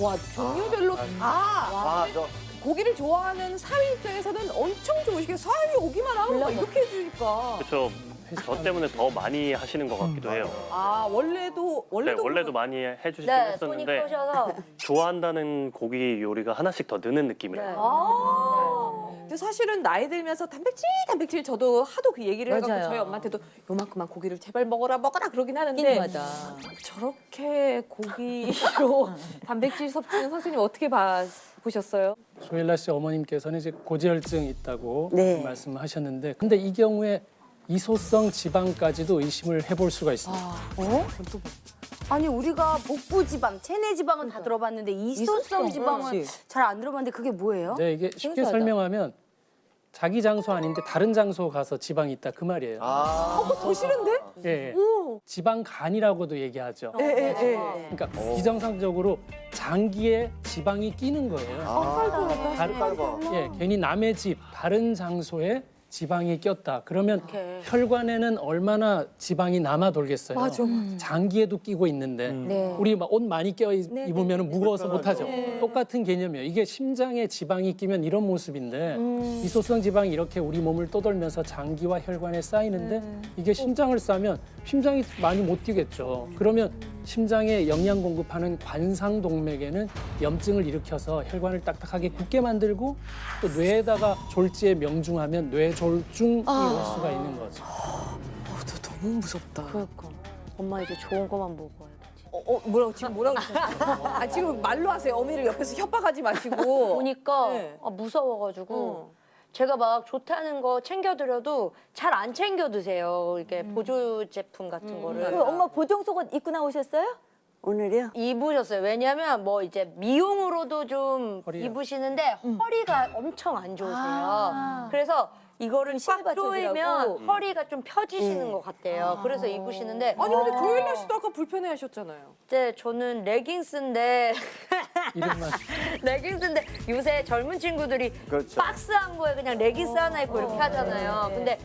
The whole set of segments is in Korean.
와, 종류별로 저 고기를 좋아하는 사위 입장에서는 엄청 좋으시게 사위 오기만 하면 막 이렇게 해주니까. 그렇죠. 저 때문에 더 많이 하시는 것 같기도 해요. 아, 원래도 네, 원래도 많이 해주시긴 네, 손이 했었는데 크셔서. 좋아한다는 고기 요리가 하나씩 더 느는 느낌이에요. 네. 근데 사실은 나이 들면서 단백질 저도 하도 그 얘기를 해갖고 맞아요. 저희 엄마한테도 요만큼만 고기를 제발 먹어라 그러긴 하는데 저렇게 고기로 단백질 섭취는 선생님 어떻게 보셨어요? 조엘라 씨 어머님께서는 이제 고지혈증이 있다고 네. 말씀하셨는데 근데 이 경우에 이소성 지방까지도 의심을 해볼 수가 있습니다. 아니 우리가 복부 지방, 체내 지방은 다 들어봤는데 이소성 지방은 잘 안 들어봤는데 그게 뭐예요? 네, 이게 쉽게 설명하면 자기 장소 아닌데 다른 장소 가서 지방이 있다 그 말이에요. 더 싫은데? 예, 예. 지방간이라고도 얘기하죠. 그러니까 비정상적으로 장기에 지방이 끼는 거예요. 예, 괜히 남의 집, 다른 장소에 지방이 꼈다. 그러면 혈관에는 얼마나 지방이 남아 돌겠어요. 맞아. 장기에도 끼고 있는데 우리 막 옷 많이 껴 입으면 무거워서 못하죠. 똑같은 개념이에요. 이게 심장에 지방이 끼면 이런 모습인데 이소성 지방이 이렇게 우리 몸을 떠돌면서 장기와 혈관에 쌓이는데 이게 심장을 싸면 심장이 많이 못 뛰겠죠. 그러면 심장에 영양 공급하는 관상동맥에는 염증을 일으켜서 혈관을 딱딱하게 굳게 만들고 또 뇌에다가 졸지에 명중하면 뇌졸중이 올 수가 있는 거죠. 너무 무섭다. 그러니까. 엄마 이제 좋은 거만 먹어야겠지. 뭐라고 아, 지금 말로 하세요. 어미를 옆에서 협박하지 마시고. 보니까 네. 무서워가지고 제가 막 좋다는 거 챙겨드려도 잘 안 챙겨 드세요. 이렇게 보조 제품 같은 거를. 그 엄마 보정 속옷 입고 나오셨어요? 오늘이요? 입으셨어요. 왜냐면 뭐 이제 미용으로도 좀 허리요. 입으시는데 허리가 엄청 안 좋으세요. 그래서 이거를 꽉 조이면 허리가 좀 펴지시는 것 같대요. 그래서 입으시는데 아니 근데 조엘라 씨도 아까 불편해 하셨잖아요. 네, 저는 레깅스인데 이름만 레깅스인데 요새 젊은 친구들이 그렇죠. 박스한 거에 그냥 레깅스 하나 입고 이렇게 하잖아요. 근데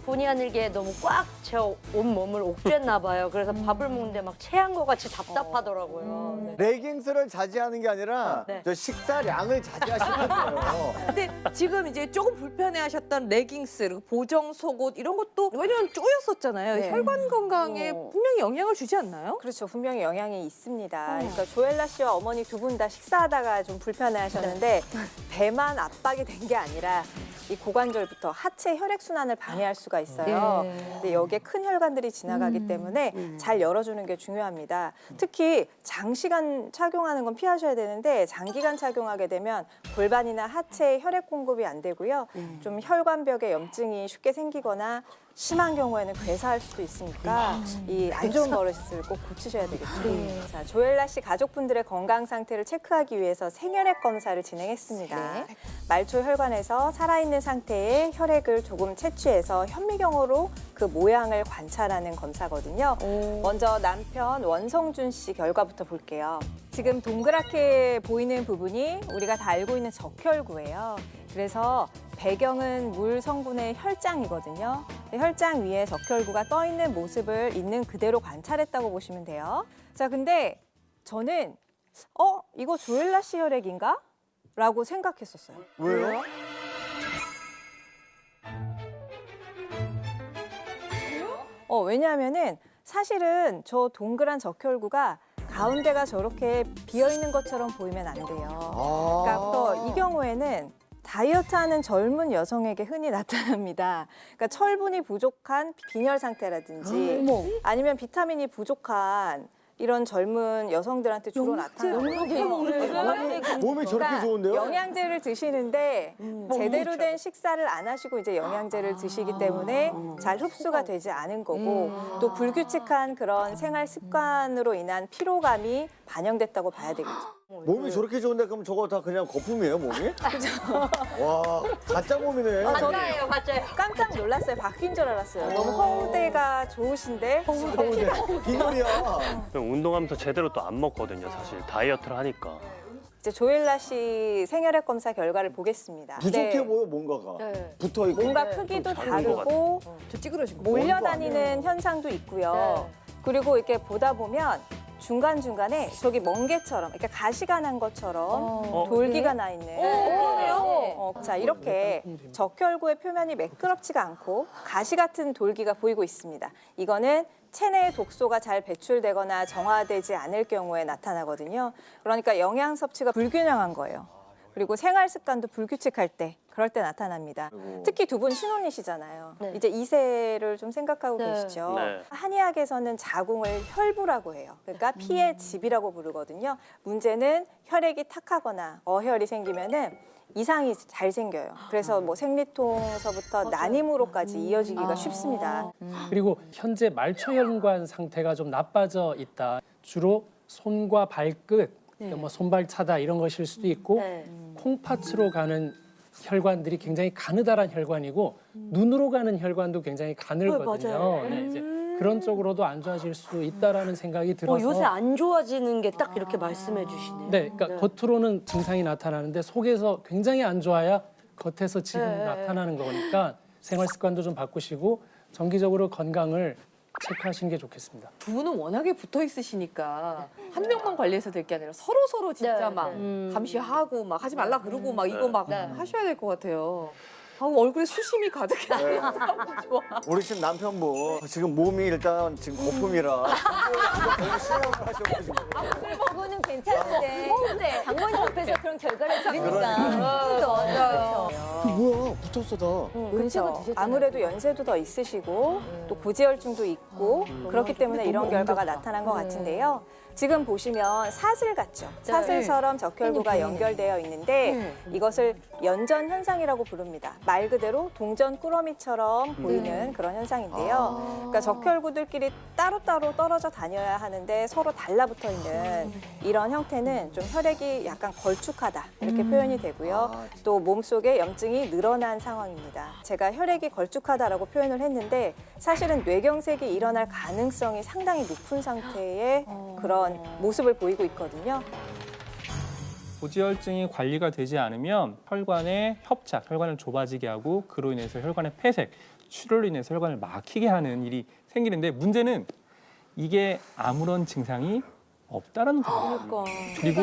본의 아니게 너무 꽉 제 온몸을 옥죄나 봐요. 그래서 밥을 먹는데 막 체한 것 같이 답답하더라고요. 네. 레깅스를 자제하는 게 아니라 네. 저 식사량을 자제하시는 거예요. 근데 지금 이제 조금 불편해 하셨던 레깅스, 보정 속옷 이런 것도 왜냐면 쪼였었잖아요. 네. 혈관 건강에 분명히 영향을 주지 않나요? 그렇죠. 분명히 영향이 있습니다. 그러니까 조엘라 씨와 어머니 두 분 다 식사하다가 좀 불편해하셨는데 배만 압박이 된 게 아니라 이 고관절부터 하체 혈액 순환을 방해할 수가 있어요. 근데 여기에 큰 혈관들이 지나가기 때문에 잘 열어주는 게 중요합니다. 특히 장시간 착용하는 건 피하셔야 되는데 장기간 착용하게 되면 골반이나 하체에 혈액 공급이 안 되고요. 좀 혈관벽에 염증이 쉽게 생기거나 심한 경우에는 괴사할 수도 있으니까 이 안 좋은 버릇을 꼭 고치셔야 되겠죠. 자, 조엘라 씨 가족분들의 건강 상태를 체크하기 위해서 생혈액 검사를 진행했습니다. 말초 혈관에서 살아있는 상태의 혈액을 조금 채취해서 현미경으로 그 모양을 관찰하는 검사거든요. 먼저 남편 원성준 씨 결과부터 볼게요. 지금 동그랗게 보이는 부분이 우리가 다 알고 있는 적혈구예요. 그래서 배경은 물 성분의 혈장이거든요. 혈장 위에 적혈구가 떠 있는 모습을 있는 그대로 관찰했다고 보시면 돼요. 자, 근데 저는 이거 조엘라 씨 혈액인가? 라고 생각했었어요. 왜요? 왜냐하면은 사실은 저 동그란 적혈구가 가운데가 저렇게 비어 있는 것처럼 보이면 안 돼요. 그러니까 또 이 경우에는 다이어트하는 젊은 여성에게 흔히 나타납니다. 그러니까 철분이 부족한 빈혈 상태라든지 아니면 비타민이 부족한 이런 젊은 여성들한테 주로 나타나요. 몸이 저렇게 좋은데요? 영양제를 드시는데 제대로 된 식사를 안 하시고 이제 영양제를 드시기 때문에 잘 흡수가 되지 않은 거고 또 불규칙한 그런 생활 습관으로 인한 피로감이 반영됐다고 봐야 되겠죠. 몸이 저렇게 좋은데 그럼 저거 다 그냥 거품이에요, 몸이? 와, 가짜 몸이네. 맞아요, 맞아요. 깜짝 놀랐어요. 바뀐 줄 알았어요. 너무 허우대가 좋으신데 비결이야. 운동하면서 제대로 또 안 먹거든요, 사실. 다이어트를 하니까. 이제 조엘라 씨 생혈액 검사 결과를 보겠습니다. 부족해 네. 보여, 뭔가가. 네. 붙어있고. 뭔가 크기도 좀 작은 것 다르고 저 찌그러지고. 몰려다니는 현상도 있고요. 그리고 이렇게 보다 보면 중간중간에 저기 멍게처럼, 그러니까 가시가 난 것처럼 돌기가 나 있는. 자, 이렇게 적혈구의 표면이 매끄럽지가 않고 가시 같은 돌기가 보이고 있습니다. 이거는 체내의 독소가 잘 배출되거나 정화되지 않을 경우에 나타나거든요. 그러니까 영양 섭취가 불균형한 거예요. 그리고 생활 습관도 불규칙할 때, 그럴 때 나타납니다. 특히 두 분 신혼이시잖아요. 이제 2세를 좀 생각하고 계시죠. 네. 한의학에서는 자궁을 혈부라고 해요. 그러니까 피의 집이라고 부르거든요. 문제는 혈액이 탁하거나 어혈이 생기면은 이상이 잘 생겨요. 그래서 뭐 생리통서부터 난임으로까지 이어지기가 쉽습니다. 그리고 현재 말초혈관 상태가 좀 나빠져 있다. 주로 손과 발끝, 뭐 손발차다 이런 것일 수도 있고 콩팥으로 가는 혈관들이 굉장히 가느다란 혈관이고 눈으로 가는 혈관도 굉장히 가늘거든요. 네, 이제 그런 쪽으로도 안 좋아질 수 있다라는 생각이 들어서 요새 안 좋아지는 게 딱 이렇게 말씀해 주시네요. 네, 그러니까 겉으로는 증상이 나타나는데 속에서 굉장히 안 좋아야 겉에서 지금 나타나는 거니까 생활 습관도 좀 바꾸시고 정기적으로 건강을 체크하시는 게 좋겠습니다. 두 분은 워낙에 붙어 있으시니까 한 명만 관리해서 될 게 아니라 서로 진짜 막 감시하고 막 하지 말라 그러고 막 이거 막 하셔야 될 것 같아요. 얼굴에 수심이 가득해. 좋아. 우리 지금 남편분 지금 몸이 일단 지금 거품이라 너무 신경을 하셔가지고. 그거는 괜찮은데 장모님 앞에서 그런 결과를 들으니까 맞아요. 뭐야 붙었어 다. 그렇죠. 아무래도 연세도 더 있으시고 또 고지혈증도 있고 그렇기 때문에 이런 결과가 나타난 것 같은데요. 지금 보시면 사슬 같죠? 사슬처럼 적혈구가 연결되어 있는데 이것을 연전 현상이라고 부릅니다. 말 그대로 동전 꾸러미처럼 보이는 그런 현상인데요. 그러니까 적혈구들끼리 따로따로 떨어져 다녀야 하는데 서로 달라붙어 있는 이런 형태는 좀 혈액이 약간 걸쭉하다 이렇게 표현이 되고요. 또 몸속에 염증이 늘어난 상황입니다. 제가 혈액이 걸쭉하다라고 표현을 했는데 사실은 뇌경색이 일어날 가능성이 상당히 높은 상태의 그런 모습을 보이고 있거든요. 고지혈증이 관리가 되지 않으면 혈관의 협착, 혈관을 좁아지게 하고 그로 인해서 혈관의 폐색, 출혈로 인해서 혈관을 막히게 하는 일이 생기는데 문제는 이게 아무런 증상이 없다는 거예요. 그리고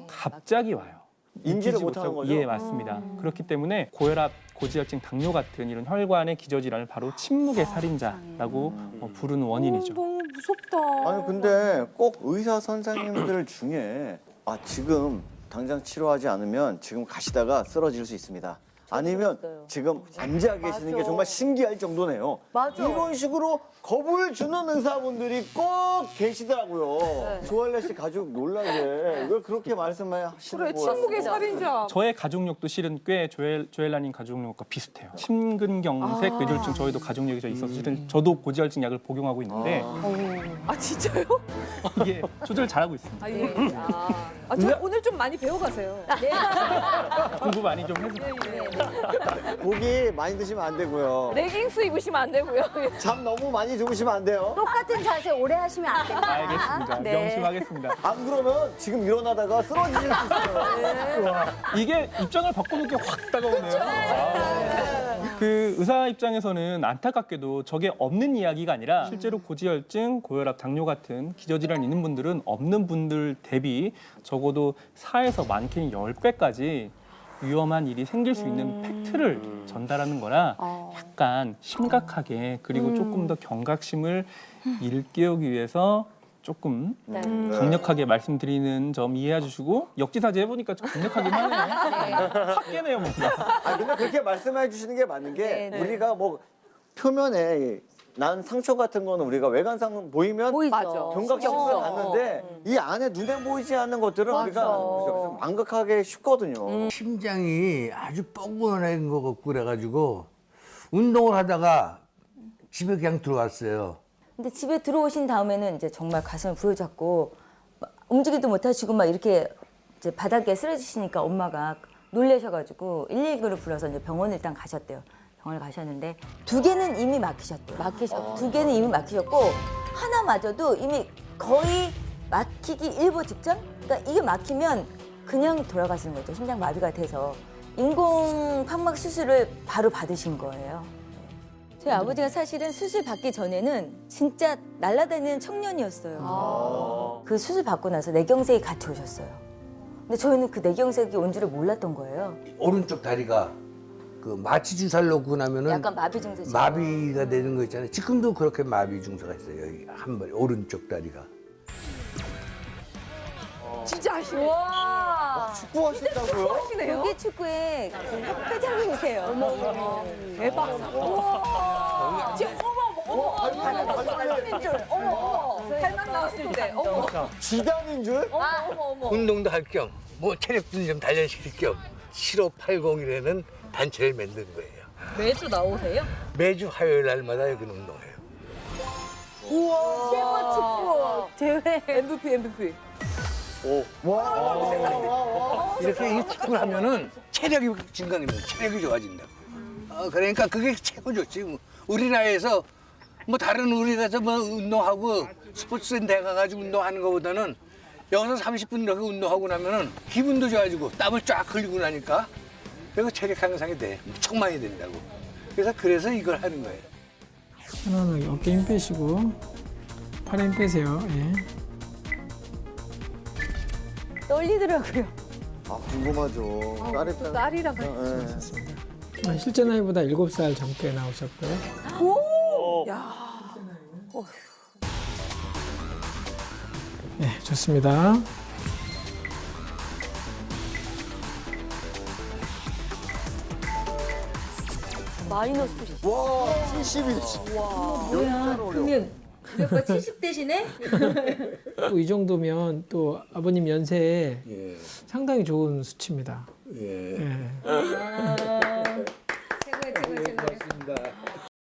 갑자기 와요. 인지를 느끼지 못하는 못하고. 거죠? 예, 맞습니다. 그렇기 때문에 고혈압, 고지혈증, 당뇨 같은 이런 혈관의 기저질환을 바로 침묵의 살인자라고 부르는 원인이죠. 너무 무섭다. 아니 근데 꼭 의사 선생님들 중에 지금 당장 치료하지 않으면 지금 가시다가 쓰러질 수 있습니다. 아니면 지금 앉아 계시는 게 정말 신기할 정도네요. 이런 식으로 겁을 주는 의사분들이 꼭 계시더라고요. 조할래 씨 가족 놀라게 왜 그렇게 말씀하시는 그래, 거예요? 침묵의 살인자. 저의 가족력도 실은 꽤 조엘라님 가족력과 비슷해요. 심근경색, 뇌졸중 저희도 가족력이 있어서 실은 저도 고지혈증 약을 복용하고 있는데 진짜요? 이게 조절 잘하고 있습니다. 예. 저 오늘 좀 많이 배워가세요. 공부 많이 좀 해서. 고기 많이 드시면 안 되고요. 레깅스 입으시면 안 되고요. 잠 너무 많이 주무시면 안 돼요. 똑같은 자세 오래 하시면 안 됩니다. 알겠습니다. 명심하겠습니다. 안 그러면 지금 일어나다가 쓰러지실 수 있어요. 이게 입장을 바꿔놓은 게 확 다가오네요. 그 의사 입장에서는 안타깝게도 저게 없는 이야기가 아니라 실제로 고지혈증, 고혈압, 당뇨 같은 기저질환 있는 분들은 없는 분들 대비 적어도 4에서 많게는 10배까지 위험한 일이 생길 수 있는 팩트를 전달하는 거라 약간 심각하게 그리고 조금 더 경각심을 일깨우기 위해서 조금 강력하게 말씀드리는 점 이해해 주시고 역지사지 해보니까 좀 강력하긴 하네요. 확 깨네요 뭔가. 근데 그렇게 말씀해 주시는 게 맞는 게 우리가 뭐 표면에 난 상처 같은 거는 우리가 외관상 보이면 맞아. 경각심을 갖는데 이 안에 눈에 보이지 않는 것들은 우리가 좀 망각하기 쉽거든요. 심장이 아주 뻐근한 것 같고 그래가지고 운동을 하다가 집에 그냥 들어왔어요. 근데 집에 들어오신 다음에는 이제 정말 가슴을 부여잡고 막 움직이도 못하시고 막 이렇게 이제 바닥에 쓰러지시니까 엄마가 놀라셔가지고 119를 불러서 이제 병원을 일단 가셨대요. 병원을 가셨는데 2개는 이미 막히셨대요. 막히셨고 2개는 이미 막히셨고 하나마저도 이미 거의 막히기 일보 직전? 그러니까 이게 막히면 그냥 돌아가시는 거죠. 심장 마비가 돼서 인공 판막 수술을 바로 받으신 거예요. 저희 아버지가 사실은 수술 받기 전에는 진짜 날아다니는 청년이었어요. 그 수술 받고 나서 뇌경색이 같이 오셨어요. 근데 저희는 그 뇌경색이 온 줄을 몰랐던 거예요. 오른쪽 다리가 그 마취 주사를 놓고 나면은 약간 마비 증세. 마비가 되는 거 있잖아요. 지금도 그렇게 마비 증세가 있어요. 여기 한 번 오른쪽 다리가. 진짜 하시네. 축구 하신다고요? 하시네요. 여기 축구의 그 협회장님이세요. 대박. 우와. 지금 어머. 팔만 나왔을 때. 어머. 지단인 줄? 어머. 운동도 할 겸, 뭐 체력도 좀 단련시킬 겸 7580이라는 단체를 만든 거예요. 매주 나오세요? 매주 화요일 날마다 여기 운동해요. 우와. 최고 축구 대회. MVP. 이렇게 이 축구를 하면은 체력이 증강됩니다. 체력이 좋아진다고. 그러니까 그게 최고 좋지. 뭐. 우리 나라에서 뭐 다른 우리 가서 뭐 운동하고 스포츠센터에 가가지고 운동하는 것보다는 여기서 30분 이렇게 운동하고 나면은 기분도 좋아지고 땀을 쫙 흘리고 나니까 그리고 체력 향상이 돼. 엄청 많이 된다고. 그래서 이걸 하는 거예요. 편안하게 어깨 힘 빼시고 팔 힘 빼세요. 예. 떨리더라고요. 아 궁금하죠. 딸이 또 딸이랑 같이. 네. 실제 나이보다 7살 젊게 나오셨고요. 야. 네, 좋습니다. 마이너스. 와 70이. 그러면 무조건 70 대신에 또 이 정도면 또 아버님 연세에 예. 상당히 좋은 수치입니다. 예. 예. 최고의. 고맙습니다.